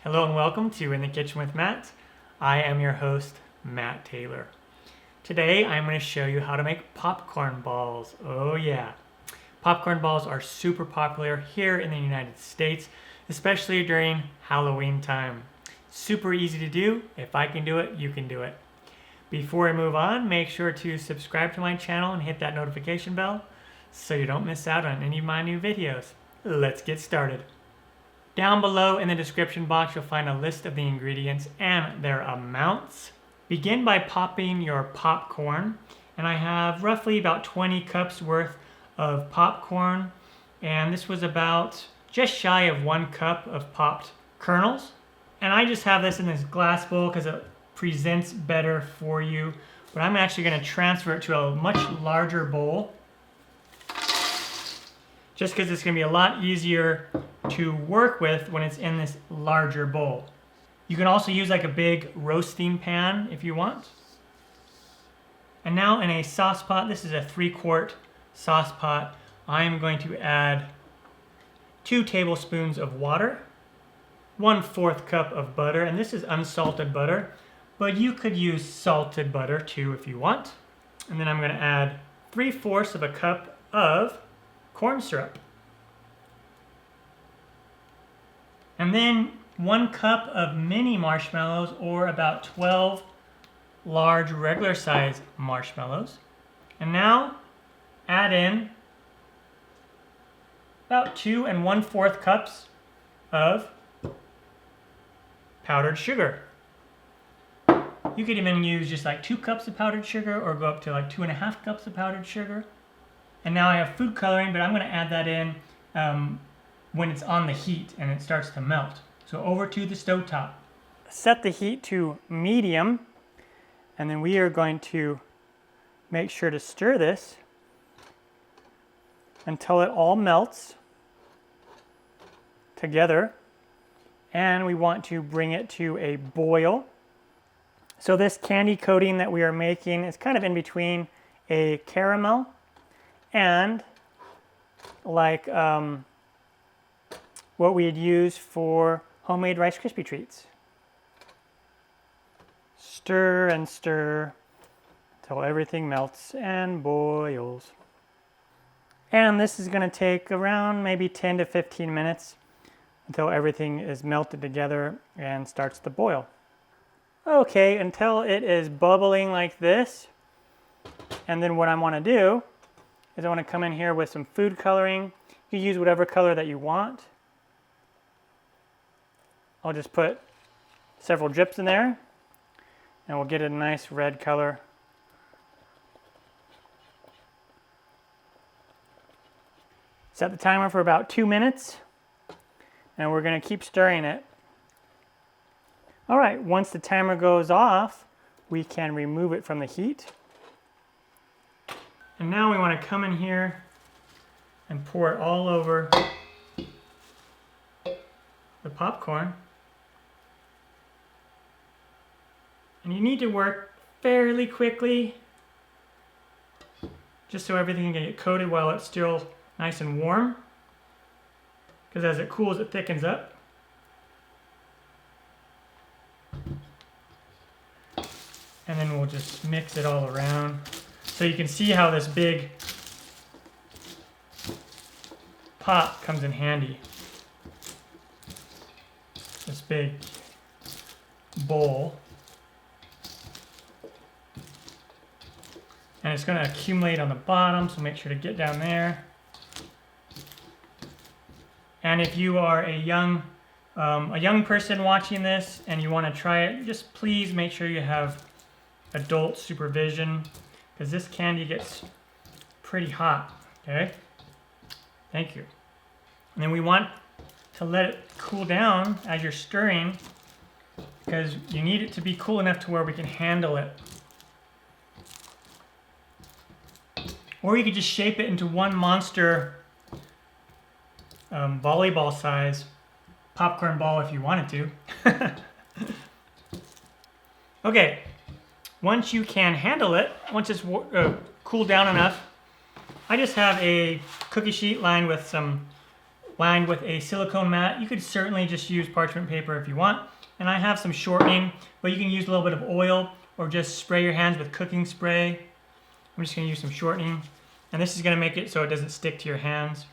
Hello and welcome to In the Kitchen with Matt. I am your host, Matt Taylor. Today I'm going to show you how to make popcorn balls. Oh yeah. Popcorn balls are super popular here in the United States, especially during Halloween time. Super easy to do. If I can do it, you can do it. Before I move on, make sure to subscribe to my channel and hit that notification bell so you don't miss out on any of my new videos. Let's get started. Down below in the description box, you'll find a list of the ingredients and their amounts. Begin by popping your popcorn, and I have roughly about 20 cups worth of popcorn, and this was about just shy of 1 cup of popped kernels. And I just have this in this glass bowl because it presents better for you, but I'm actually going to transfer it to a much larger bowl just because it's going to be a lot easier to work with when it's in this larger bowl. You can also use like a big roasting pan if you want. And now in a sauce pot, this is a 3-quart sauce pot, I am going to add 2 tablespoons of water, 1/4 cup of butter, and this is unsalted butter, but you could use salted butter too if you want. And then I'm going to add 3/4 of a cup of corn syrup. And then 1 cup of mini marshmallows, or about 12 large regular size marshmallows. And now add in about 2 1/4 cups of powdered sugar. You could even use just like 2 cups of powdered sugar or go up to like 2.5 cups of powdered sugar. And now I have food coloring, but I'm going to add that in when it's on the heat and it starts to melt. So over to the stove top. Set the heat to medium, and then we are going to make sure to stir this until it all melts together, and we want to bring it to a boil. So this candy coating that we are making is kind of in between a caramel and like what we'd use for homemade Rice Krispie treats. Stir and stir until everything melts and boils. And this is going to take around maybe 10 to 15 minutes until everything is melted together and starts to boil. Okay, until it is bubbling like this. And then what I want to do is I want to come in here with some food coloring. You use whatever color that you want. I'll just put several drips in there, and we'll get a nice red color. Set the timer for about 2 minutes, and we're going to keep stirring it. All right, once the timer goes off, we can remove it from the heat. And now we want to come in here and pour it all over the popcorn. And you need to work fairly quickly just so everything can get coated while it's still nice and warm, because as it cools it thickens up. And then we'll just mix it all around. So you can see how this big pot comes in handy. This big bowl. And it's going to accumulate on the bottom, so make sure to get down there. And if you are a young person watching this and you want to try it, just please make sure you have adult supervision, because this candy gets pretty hot, okay? Thank you. And then we want to let it cool down as you're stirring, because you need it to be cool enough to where we can handle it. Or you could just shape it into one monster volleyball size popcorn ball if you wanted to. Okay, once you can handle it, once it's cooled down enough, I just have a cookie sheet lined with some lined with a silicone mat. You could certainly just use parchment paper if you want. And I have some shortening, but you can use a little bit of oil or just spray your hands with cooking spray. I'm just gonna use some shortening. And this is gonna make it so it doesn't stick to your hands.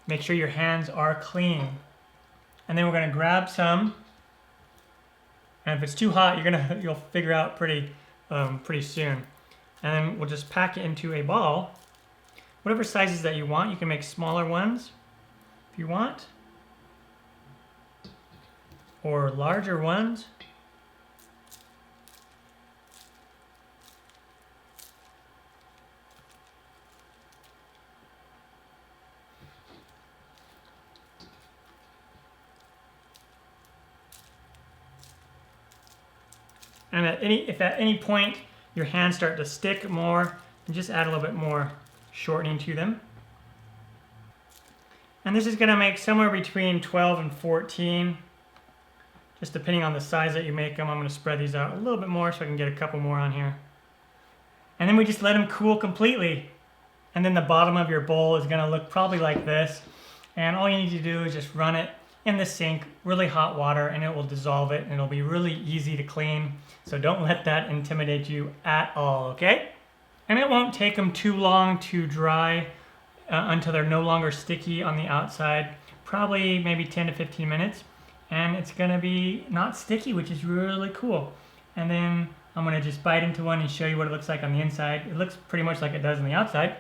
Make sure your hands are clean. And then we're gonna grab some. And if it's too hot, you'll figure out pretty soon. And then we'll just pack it into a ball. Whatever sizes that you want, you can make smaller ones if you want, or larger ones. And if at any point your hands start to stick more, just add a little bit more shortening to them. And this is going to make somewhere between 12 and 14, just depending on the size that you make them. I'm going to spread these out a little bit more so I can get a couple more on here. And then we just let them cool completely. And then the bottom of your bowl is going to look probably like this. And all you need to do is just run it in the sink, really hot water, and it will dissolve it, and it'll be really easy to clean. So don't let that intimidate you at all, okay? And it won't take them too long to dry until they're no longer sticky on the outside, probably maybe 10 to 15 minutes. And it's gonna be not sticky, which is really cool. And then I'm gonna just bite into one and show you what it looks like on the inside. It looks pretty much like it does on the outside.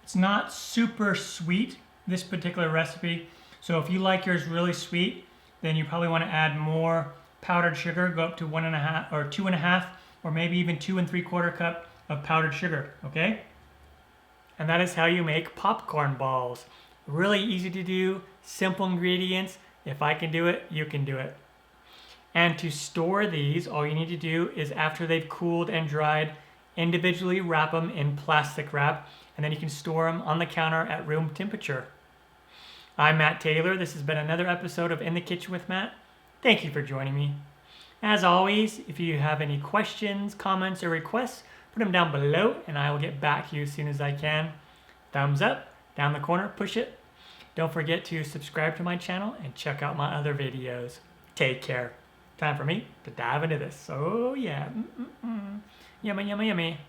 It's not super sweet, this particular recipe. So if you like yours really sweet, then you probably want to add more powdered sugar, go up to 1.5 or 2.5, or maybe even 2 3/4 cup of powdered sugar, okay? And that is how you make popcorn balls. Really easy to do, simple ingredients. If I can do it, you can do it. And to store these, all you need to do is after they've cooled and dried, individually wrap them in plastic wrap, and then you can store them on the counter at room temperature. I'm Matt Taylor. This has been another episode of In the Kitchen with Matt. Thank you for joining me. As always, if you have any questions, comments, or requests, put them down below and I will get back to you as soon as I can. Thumbs up, down the corner, push it. Don't forget to subscribe to my channel and check out my other videos. Take care. Time for me to dive into this. Oh yeah. Yummy, yummy, yummy.